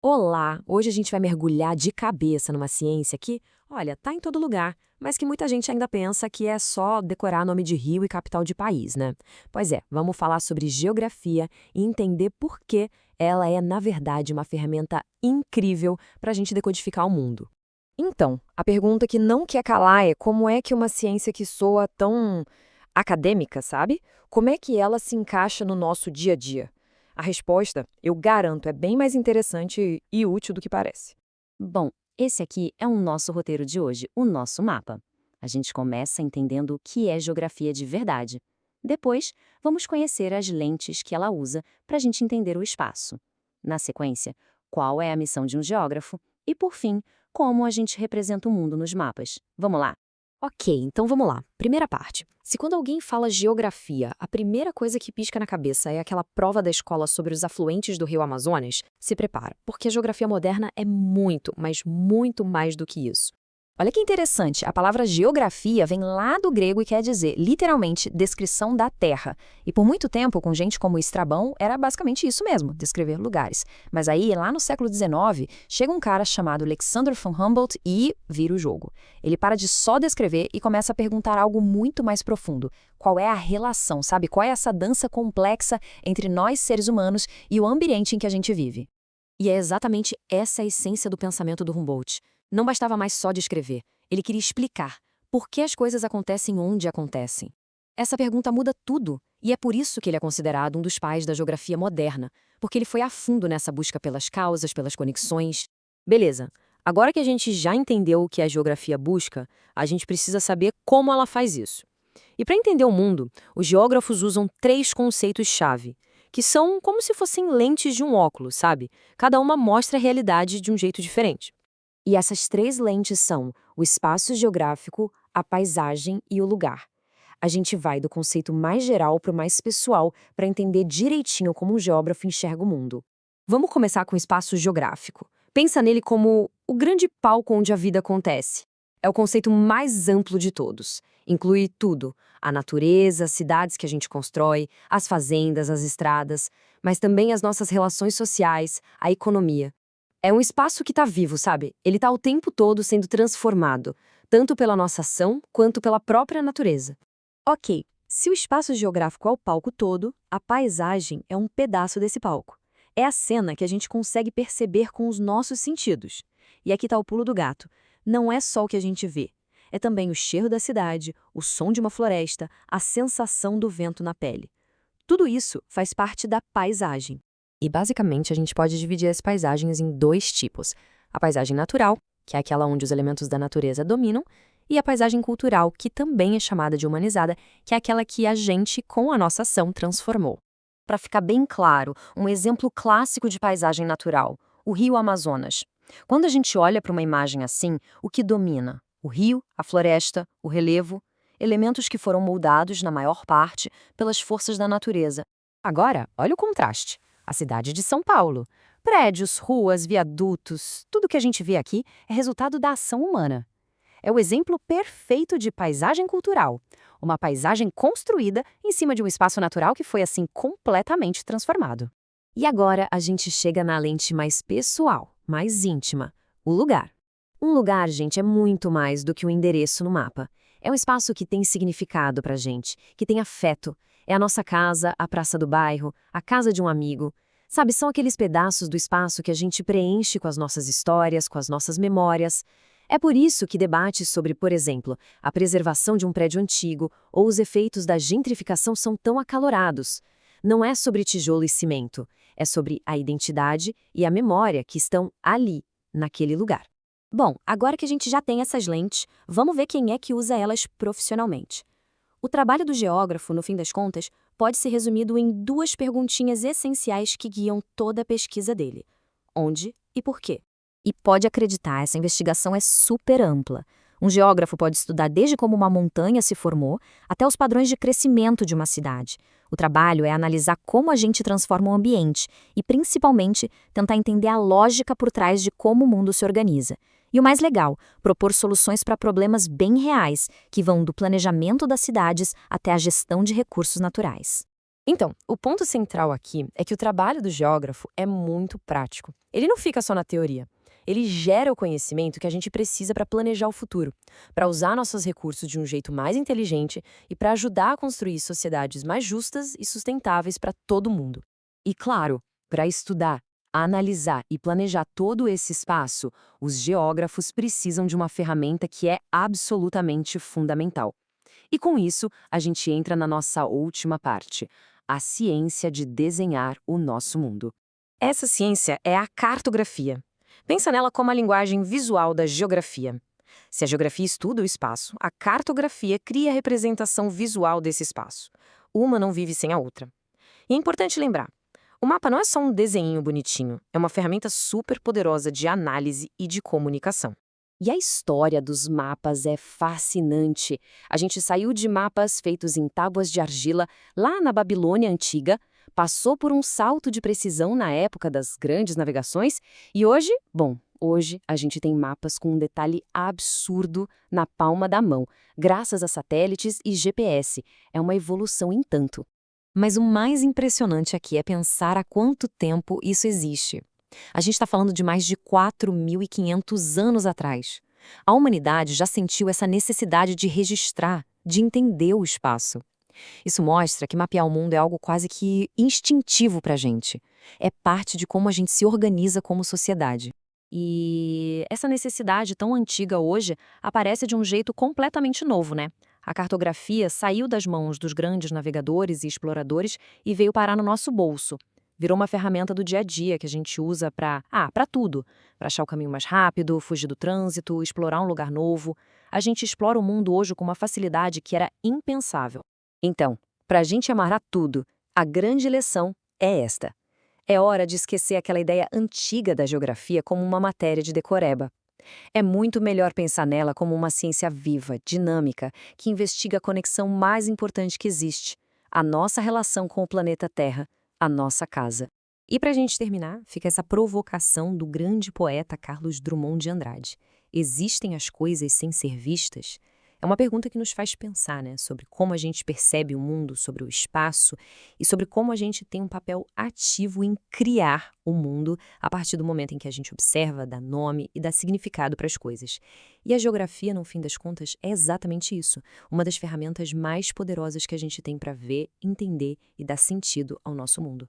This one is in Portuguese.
Olá! Hoje a gente vai mergulhar de cabeça numa ciência que, olha, tá em todo lugar, mas que muita gente ainda pensa que é só decorar nome de rio e capital de país, né? Pois é, vamos falar sobre geografia e entender por que ela é, na verdade, uma ferramenta incrível para a gente decodificar o mundo. Então, a pergunta que não quer calar é como é que uma ciência que soa tão acadêmica, sabe? Como é que ela se encaixa no nosso dia a dia? A resposta, eu garanto, é bem mais interessante e útil do que parece. Bom, esse aqui é o nosso roteiro de hoje, o nosso mapa. A gente começa entendendo o que é geografia de verdade. Depois, vamos conhecer as lentes que ela usa para a gente entender o espaço. Na sequência, qual é a missão de um geógrafo? E, por fim, como a gente representa o mundo nos mapas. Vamos lá? Ok, então vamos lá. Primeira parte. Se quando alguém fala geografia, a primeira coisa que pisca na cabeça é aquela prova da escola sobre os afluentes do rio Amazonas, se prepara, porque a geografia moderna é muito, mas muito mais do que isso. Olha que interessante, a palavra geografia vem lá do grego e quer dizer, literalmente, descrição da terra. E por muito tempo, com gente como Estrabão, era basicamente isso mesmo, descrever lugares. Mas aí, lá no século XIX, chega um cara chamado Alexander von Humboldt e vira o jogo. Ele para de só descrever e começa a perguntar algo muito mais profundo. Qual é a relação, sabe? Qual é essa dança complexa entre nós, seres humanos, e o ambiente em que a gente vive? E é exatamente essa a essência do pensamento do Humboldt. Não bastava mais só descrever, ele queria explicar por que as coisas acontecem onde acontecem. Essa pergunta muda tudo, e é por isso que ele é considerado um dos pais da geografia moderna, porque ele foi a fundo nessa busca pelas causas, pelas conexões. Beleza, agora que a gente já entendeu o que a geografia busca, a gente precisa saber como ela faz isso. E para entender o mundo, os geógrafos usam três conceitos-chave, que são como se fossem lentes de um óculos, sabe? Cada uma mostra a realidade de um jeito diferente. E essas três lentes são o espaço geográfico, a paisagem e o lugar. A gente vai do conceito mais geral para o mais pessoal para entender direitinho como um geógrafo enxerga o mundo. Vamos começar com o espaço geográfico. Pensa nele como o grande palco onde a vida acontece. É o conceito mais amplo de todos. Inclui tudo: a natureza, as cidades que a gente constrói, as fazendas, as estradas, mas também as nossas relações sociais, a economia. É um espaço que está vivo, sabe? Ele está o tempo todo sendo transformado, tanto pela nossa ação quanto pela própria natureza. Ok, se o espaço geográfico é o palco todo, a paisagem é um pedaço desse palco. É a cena que a gente consegue perceber com os nossos sentidos. E aqui está o pulo do gato. Não é só o que a gente vê. É também o cheiro da cidade, o som de uma floresta, a sensação do vento na pele. Tudo isso faz parte da paisagem. E basicamente a gente pode dividir as paisagens em dois tipos: a paisagem natural, que é aquela onde os elementos da natureza dominam, e a paisagem cultural, que também é chamada de humanizada, que é aquela que a gente, com a nossa ação, transformou. Para ficar bem claro, um exemplo clássico de paisagem natural: o rio Amazonas. Quando a gente olha para uma imagem assim, o que domina? O rio, a floresta, o relevo, elementos que foram moldados, na maior parte, pelas forças da natureza. Agora, olha o contraste. A cidade de São Paulo. Prédios, ruas, viadutos, tudo que a gente vê aqui é resultado da ação humana. É o exemplo perfeito de paisagem cultural. Uma paisagem construída em cima de um espaço natural que foi assim completamente transformado. E agora a gente chega na lente mais pessoal, mais íntima, o lugar. Um lugar, gente, é muito mais do que um endereço no mapa. É um espaço que tem significado pra gente, que tem afeto. É a nossa casa, a praça do bairro, a casa de um amigo. Sabe, são aqueles pedaços do espaço que a gente preenche com as nossas histórias, com as nossas memórias. É por isso que debates sobre, por exemplo, a preservação de um prédio antigo ou os efeitos da gentrificação são tão acalorados. Não é sobre tijolo e cimento, é sobre a identidade e a memória que estão ali, naquele lugar. Bom, agora que a gente já tem essas lentes, vamos ver quem é que usa elas profissionalmente. O trabalho do geógrafo, no fim das contas, pode ser resumido em duas perguntinhas essenciais que guiam toda a pesquisa dele: onde e por quê? E pode acreditar, essa investigação é super ampla. Um geógrafo pode estudar desde como uma montanha se formou até os padrões de crescimento de uma cidade. O trabalho é analisar como a gente transforma o ambiente e, principalmente, tentar entender a lógica por trás de como o mundo se organiza. E o mais legal, propor soluções para problemas bem reais, que vão do planejamento das cidades até a gestão de recursos naturais. Então, o ponto central aqui é que o trabalho do geógrafo é muito prático. Ele não fica só na teoria. Ele gera o conhecimento que a gente precisa para planejar o futuro, para usar nossos recursos de um jeito mais inteligente e para ajudar a construir sociedades mais justas e sustentáveis para todo mundo. E claro, para estudar, analisar e planejar todo esse espaço, os geógrafos precisam de uma ferramenta que é absolutamente fundamental. E com isso, a gente entra na nossa última parte, a ciência de desenhar o nosso mundo. Essa ciência é a cartografia. Pensa nela como a linguagem visual da geografia. Se a geografia estuda o espaço, a cartografia cria a representação visual desse espaço. Uma não vive sem a outra. E é importante lembrar, o mapa não é só um desenho bonitinho, é uma ferramenta super poderosa de análise e de comunicação. E a história dos mapas é fascinante. A gente saiu de mapas feitos em tábuas de argila lá na Babilônia Antiga, passou por um salto de precisão na época das grandes navegações e hoje, hoje a gente tem mapas com um detalhe absurdo na palma da mão, graças a satélites e GPS. É uma evolução em tanto. Mas o mais impressionante aqui é pensar há quanto tempo isso existe. A gente está falando de mais de 4.500 anos atrás. A humanidade já sentiu essa necessidade de registrar, de entender o espaço. Isso mostra que mapear o mundo é algo quase que instintivo para a gente. É parte de como a gente se organiza como sociedade. E essa necessidade tão antiga hoje aparece de um jeito completamente novo, né? A cartografia saiu das mãos dos grandes navegadores e exploradores e veio parar no nosso bolso. Virou uma ferramenta do dia a dia que a gente usa para tudo. Para achar o caminho mais rápido, fugir do trânsito, explorar um lugar novo. A gente explora o mundo hoje com uma facilidade que era impensável. Então, para a gente amarrar tudo, a grande lição é esta. É hora de esquecer aquela ideia antiga da geografia como uma matéria de decoreba. É muito melhor pensar nela como uma ciência viva, dinâmica, que investiga a conexão mais importante que existe, a nossa relação com o planeta Terra, a nossa casa. E para a gente terminar, fica essa provocação do grande poeta Carlos Drummond de Andrade. Existem as coisas sem ser vistas? É uma pergunta que nos faz pensar, né, sobre como a gente percebe o mundo, sobre o espaço e sobre como a gente tem um papel ativo em criar o mundo a partir do momento em que a gente observa, dá nome e dá significado para as coisas. E a geografia, no fim das contas, é exatamente isso, uma das ferramentas mais poderosas que a gente tem para ver, entender e dar sentido ao nosso mundo.